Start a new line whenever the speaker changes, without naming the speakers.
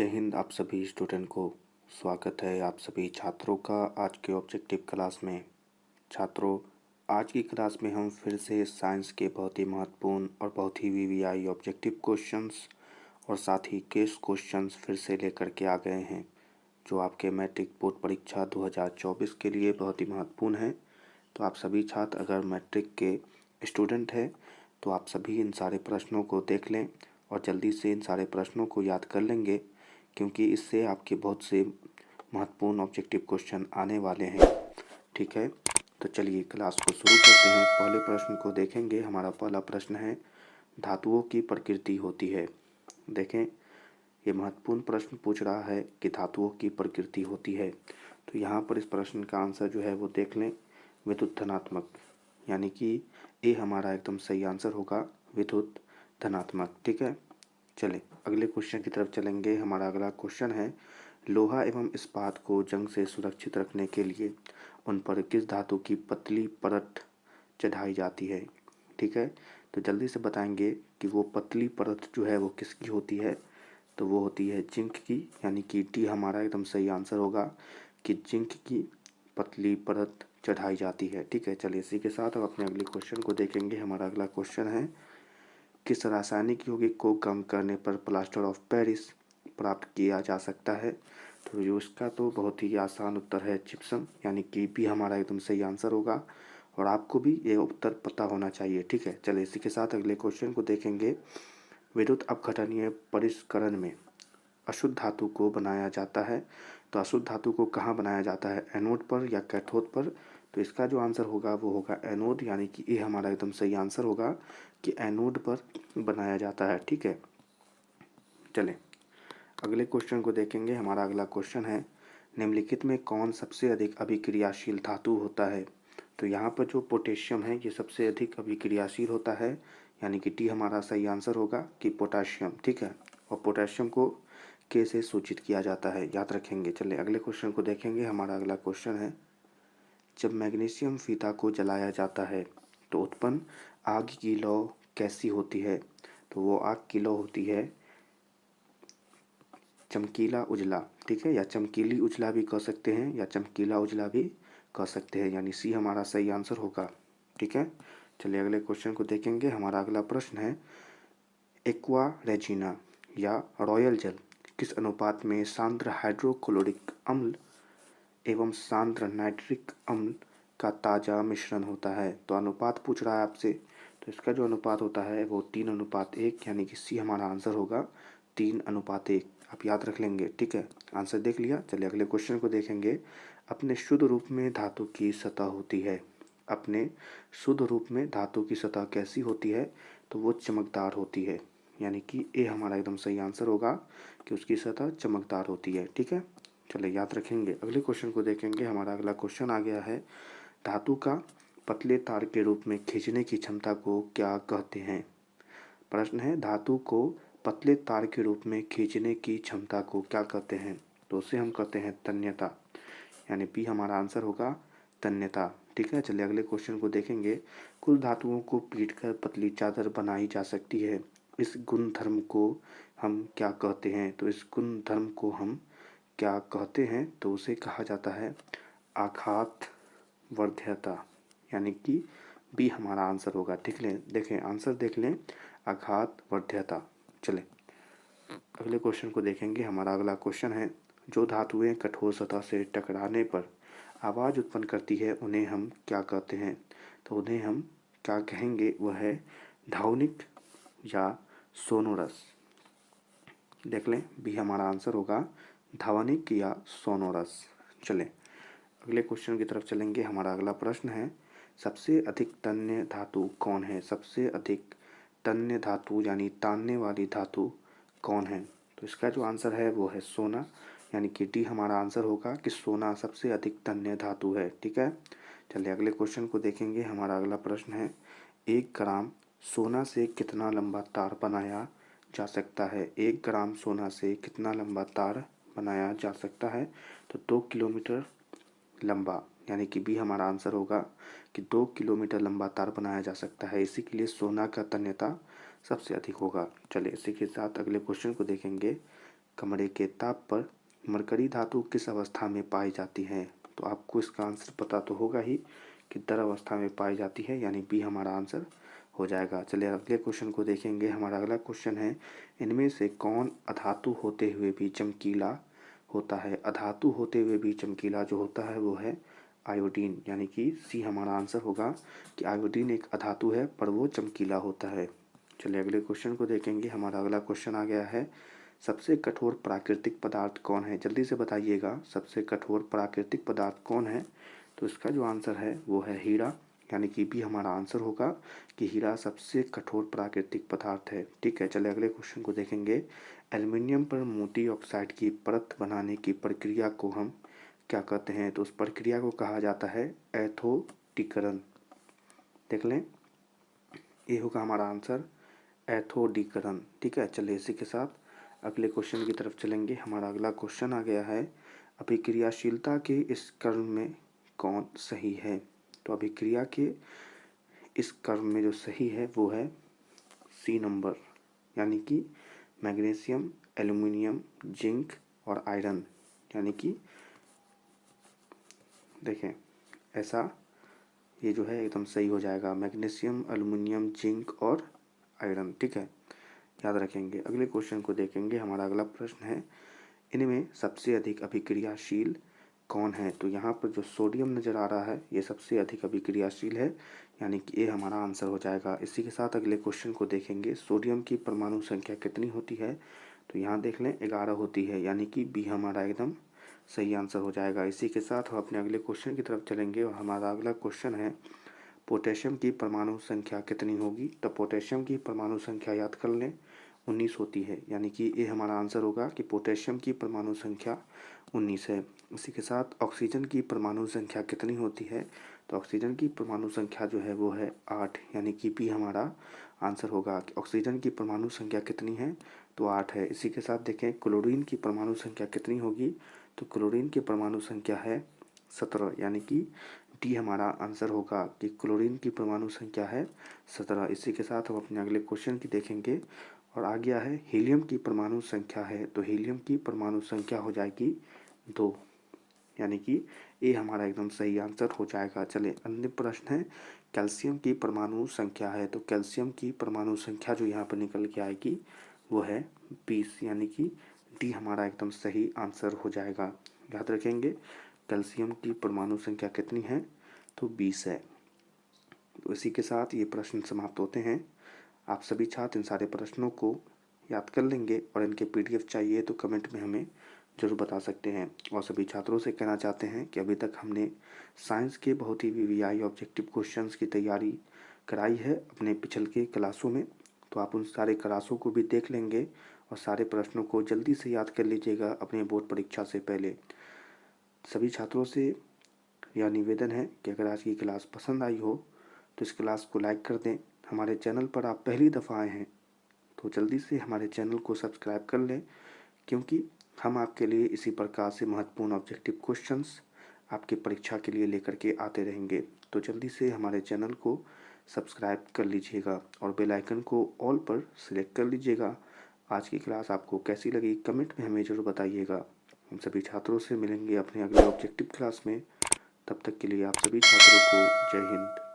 जय हिंद। आप सभी स्टूडेंट को स्वागत है आप सभी छात्रों का आज के ऑब्जेक्टिव क्लास में। छात्रों, आज की क्लास में हम फिर से साइंस के बहुत ही महत्वपूर्ण और बहुत ही वीवीआई ऑब्जेक्टिव क्वेश्चंस और साथ ही केस क्वेश्चंस फिर से लेकर के आ गए हैं, जो आपके मैट्रिक बोर्ड परीक्षा 2024 के लिए बहुत ही महत्वपूर्ण है। तो आप सभी छात्र अगर मैट्रिक के स्टूडेंट हैं तो आप सभी इन सारे प्रश्नों को देख लें और जल्दी से इन सारे प्रश्नों को याद कर लेंगे, क्योंकि इससे आपके बहुत से महत्वपूर्ण ऑब्जेक्टिव क्वेश्चन आने वाले हैं। ठीक है, तो चलिए क्लास को शुरू करते हैं। पहले प्रश्न को देखेंगे। हमारा पहला प्रश्न है, धातुओं की प्रकृति होती है। देखें, ये महत्वपूर्ण प्रश्न पूछ रहा है कि धातुओं की प्रकृति होती है। तो यहाँ पर इस प्रश्न का आंसर जो है वो देख लें, विद्युत धनात्मक, यानी कि ए हमारा एकदम सही आंसर होगा, विद्युत धनात्मक। ठीक है, चलें अगले क्वेश्चन की तरफ चलेंगे। हमारा अगला क्वेश्चन है, लोहा एवं इस्पात को जंग से सुरक्षित रखने के लिए उन पर किस धातु की पतली परत चढ़ाई जाती है। ठीक है, तो जल्दी से बताएंगे कि वो पतली परत जो है वो किसकी होती है। तो वो होती है जिंक की, यानी कि डी हमारा एकदम सही आंसर होगा कि जिंक की पतली परत चढ़ाई जाती है। ठीक है, चलिए इसी के साथ अब अपने अगले क्वेश्चन को देखेंगे। हमारा अगला क्वेश्चन है, किस रासायनिक यौगिक को कम करने पर प्लास्टर ऑफ पेरिस प्राप्त किया जा सकता है। तो जो इसका तो बहुत ही आसान उत्तर है जिप्सम, यानी कि बी हमारा एकदम सही आंसर होगा और आपको भी ये उत्तर पता होना चाहिए। ठीक है, चलिए इसी के साथ अगले क्वेश्चन को देखेंगे। विद्युत अपघटनीय परिष्करण में अशुद्ध धातु को बनाया जाता है। तो अशुद्ध धातु को कहाँ बनाया जाता है, एनोड पर या कैथोड पर। तो इसका जो आंसर होगा वो होगा एनोड, यानी कि ये हमारा एकदम सही आंसर होगा कि एनोड पर बनाया जाता है। ठीक है, चलें अगले क्वेश्चन को देखेंगे। हमारा अगला क्वेश्चन है, निम्नलिखित में कौन सबसे अधिक अभिक्रियाशील धातु होता है। तो यहाँ पर जो पोटेशियम है ये सबसे अधिक अभिक्रियाशील होता है, यानी कि टी हमारा सही आंसर होगा कि पोटाशियम। ठीक है, और पोटेशियम को के से सूचित किया जाता है, याद रखेंगे। चलिए अगले क्वेश्चन को देखेंगे। हमारा अगला क्वेश्चन है, जब मैग्नीशियम फीता को जलाया जाता है तो उत्पन्न आग की लौ कैसी होती है। तो वो आग की लौ होती है चमकीला उजला। ठीक है, या चमकीली उजला भी कह सकते हैं या चमकीला उजला भी कह सकते हैं, यानी सी हमारा सही आंसर होगा। ठीक है, चलिए अगले क्वेश्चन को देखेंगे। हमारा अगला प्रश्न है, एक्वा रेजिना या रॉयल जल किस अनुपात में सांद्र हाइड्रोक्लोरिक अम्ल एवं सांद्र नाइट्रिक अम्ल का ताज़ा मिश्रण होता है। तो अनुपात पूछ रहा है आपसे, तो इसका जो अनुपात होता है वो 3:1, यानी कि सी हमारा आंसर होगा 3:1। आप याद रख लेंगे। ठीक है, आंसर देख लिया। चलिए अगले क्वेश्चन को देखेंगे। अपने शुद्ध रूप में धातु की सतह होती है। अपने शुद्ध रूप में धातु की सतह कैसी होती है, तो वो चमकदार होती है, यानी कि ए हमारा एकदम सही आंसर होगा कि उसकी सतह चमकदार होती है। ठीक है, चलिए याद रखेंगे। अगले क्वेश्चन को देखेंगे। हमारा अगला क्वेश्चन आ गया है, धातु का पतले तार के रूप में खींचने की क्षमता को क्या कहते हैं। प्रश्न है, धातु को पतले तार के रूप में खींचने की क्षमता को क्या कहते हैं। तो उसे हम कहते हैं तन्यता, यानी बी हमारा आंसर होगा तन्यता। ठीक है, चलिए अगले क्वेश्चन को देखेंगे। कुछ धातुओं को पीटकर पतली चादर बनाई जा सकती है, इस गुण धर्म को हम क्या कहते हैं। तो इस गुण धर्म को हम क्या कहते हैं, तो उसे कहा जाता है आघात वर्ध्यता, यानी कि बी हमारा आंसर होगा। ठीक लें, देखें आंसर देख लें, आघात वर्ध्यता। चलें अगले क्वेश्चन को देखेंगे। हमारा अगला क्वेश्चन है, जो धातुएं कठोर सतह से टकराने पर आवाज़ उत्पन्न करती है उन्हें हम क्या कहते हैं। तो उन्हें हम क्या कहेंगे, वह है ध्वनिक या सोनोरस। देख लें, बी हमारा आंसर होगा ध्वनिक या सोनोरस। चलें अगले क्वेश्चन की तरफ चलेंगे। हमारा अगला प्रश्न है, सबसे अधिक तन्य धातु कौन है। सबसे अधिक तन्य धातु यानी तानने वाली धातु कौन है। तो इसका जो आंसर है वो है सोना, यानी कि डी हमारा आंसर होगा कि सोना सबसे अधिक तन्य धातु है। ठीक है, चलिए अगले क्वेश्चन को देखेंगे। हमारा अगला प्रश्न है, 1 ग्राम सोना से कितना लंबा तार बनाया जा सकता है। 1 ग्राम सोना से कितना लंबा तार बनाया जा सकता है। तो 2 किलोमीटर लंबा, यानी कि बी हमारा आंसर होगा कि 2 किलोमीटर लंबा तार बनाया जा सकता है। इसी के लिए सोना का तन्यता सबसे अधिक होगा। चलिए इसी के साथ अगले क्वेश्चन को देखेंगे। कमरे के ताप पर मरकरी धातु किस अवस्था में पाई जाती है? तो आपको इसका आंसर पता तो होगा ही कि द्रव अवस्था में पाई जाती है, यानी बी हमारा आंसर हो जाएगा। चलिए अगले क्वेश्चन को देखेंगे। हमारा अगला क्वेश्चन है, इनमें से कौन अधातु होते हुए भी चमकीला होता है? अधातु होते हुए भी चमकीला जो होता है वो है आयोडीन, यानी कि सी हमारा आंसर होगा कि आयोडीन एक अधातु है पर वो चमकीला होता है। चलिए अगले क्वेश्चन को देखेंगे। हमारा अगला क्वेश्चन आ गया है, सबसे कठोर प्राकृतिक पदार्थ कौन है? जल्दी से बताइएगा, सबसे कठोर प्राकृतिक पदार्थ कौन है? तो इसका जो आंसर है वो है हीरा, यानी कि भी हमारा आंसर होगा कि हीरा सबसे कठोर प्राकृतिक पदार्थ है। ठीक है, चलिए अगले क्वेश्चन को देखेंगे। एल्युमिनियम पर मोटी ऑक्साइड की परत बनाने की प्रक्रिया को हम क्या कहते हैं? तो उस प्रक्रिया को कहा जाता है एथोडीकरण। देख लें, ये होगा हमारा आंसर एथोडीकरण। ठीक है, चलिए इसी के साथ अगले क्वेश्चन की तरफ चलेंगे। हमारा अगला क्वेश्चन आ गया है, अभिक्रियाशीलता के इस क्रम में कौन सही है? तो अभिक्रिया के इस क्रम में जो सही है वो है सी नंबर, यानी कि मैग्नीशियम, एल्युमिनियम, जिंक और आयरन, यानी कि देखें ऐसा ये जो है एकदम सही हो जाएगा, मैग्नीशियम, एल्युमिनियम, जिंक और आयरन। ठीक है, याद रखेंगे। अगले क्वेश्चन को देखेंगे। हमारा अगला प्रश्न है, इनमें सबसे अधिक अभिक्रियाशील कौन है? तो यहाँ पर जो सोडियम नज़र आ रहा है ये सबसे अधिक अभिक्रियाशील है, यानी कि ये हमारा आंसर हो जाएगा। इसी के साथ अगले क्वेश्चन को देखेंगे, सोडियम की परमाणु संख्या कितनी होती है? तो यहाँ देख लें 11 होती है, यानी कि बी हमारा एकदम सही आंसर हो जाएगा। इसी के साथ हम अपने अगले क्वेश्चन की तरफ चलेंगे और हमारा अगला क्वेश्चन है, पोटेशियम की परमाणु संख्या कितनी होगी? तो पोटेशियम की परमाणु संख्या याद कर लें 19 होती है, यानी कि ये हमारा आंसर होगा कि पोटेशियम की परमाणु संख्या 19 है। इसी के साथ ऑक्सीजन की परमाणु संख्या कितनी होती है? तो ऑक्सीजन की परमाणु संख्या जो है वो है 8, यानी कि बी हमारा आंसर होगा कि ऑक्सीजन की परमाणु संख्या कितनी है? तो 8 है। इसी के साथ देखें क्लोरीन की परमाणु संख्या कितनी होगी? तो क्लोरीन की परमाणु संख्या है 17, यानी कि डी हमारा आंसर होगा कि क्लोरीन की परमाणु संख्या है 17। इसी के साथ हम अपने अगले क्वेश्चन की देखेंगे और आ गया है, हीलियम की परमाणु संख्या है, तो हीलियम की परमाणु संख्या हो जाएगी 2, यानी कि ये हमारा एकदम सही आंसर हो जाएगा। चले अंतिम प्रश्न है, कैल्शियम की परमाणु संख्या है, तो कैल्शियम की परमाणु संख्या जो यहाँ पर निकल के आएगी वो है 20, यानी कि डी हमारा एकदम सही आंसर हो जाएगा। याद रखेंगे, कैल्शियम की परमाणु संख्या कितनी है? तो 20 है। तो इसी के साथ ये प्रश्न समाप्त होते हैं। आप सभी छात्र इन सारे प्रश्नों को याद कर लेंगे और इनके पीडीएफ चाहिए तो कमेंट में हमें ज़रूर बता सकते हैं। और सभी छात्रों से कहना चाहते हैं कि अभी तक हमने साइंस के बहुत ही वीवीआई ऑब्जेक्टिव क्वेश्चंस की तैयारी कराई है अपने पिछले के क्लासों में, तो आप उन सारे क्लासों को भी देख लेंगे और सारे प्रश्नों को जल्दी से याद कर लीजिएगा अपने बोर्ड परीक्षा से पहले। सभी छात्रों से यह निवेदन है कि अगर आज की क्लास पसंद आई हो तो इस क्लास को लाइक कर दें। हमारे चैनल पर आप पहली दफ़ा आए हैं तो जल्दी से हमारे चैनल को सब्सक्राइब कर लें, क्योंकि हम आपके लिए इसी प्रकार से महत्वपूर्ण ऑब्जेक्टिव क्वेश्चंस आपकी परीक्षा के लिए लेकर के आते रहेंगे। तो जल्दी से हमारे चैनल को सब्सक्राइब कर लीजिएगा और बेल आइकन को ऑल पर सिलेक्ट कर लीजिएगा। आज की क्लास आपको कैसी लगी कमेंट में हमें ज़रूर बताइएगा। हम सभी छात्रों से मिलेंगे अपने अगले ऑब्जेक्टिव क्लास में। तब तक के लिए आप सभी छात्रों को जय हिंद।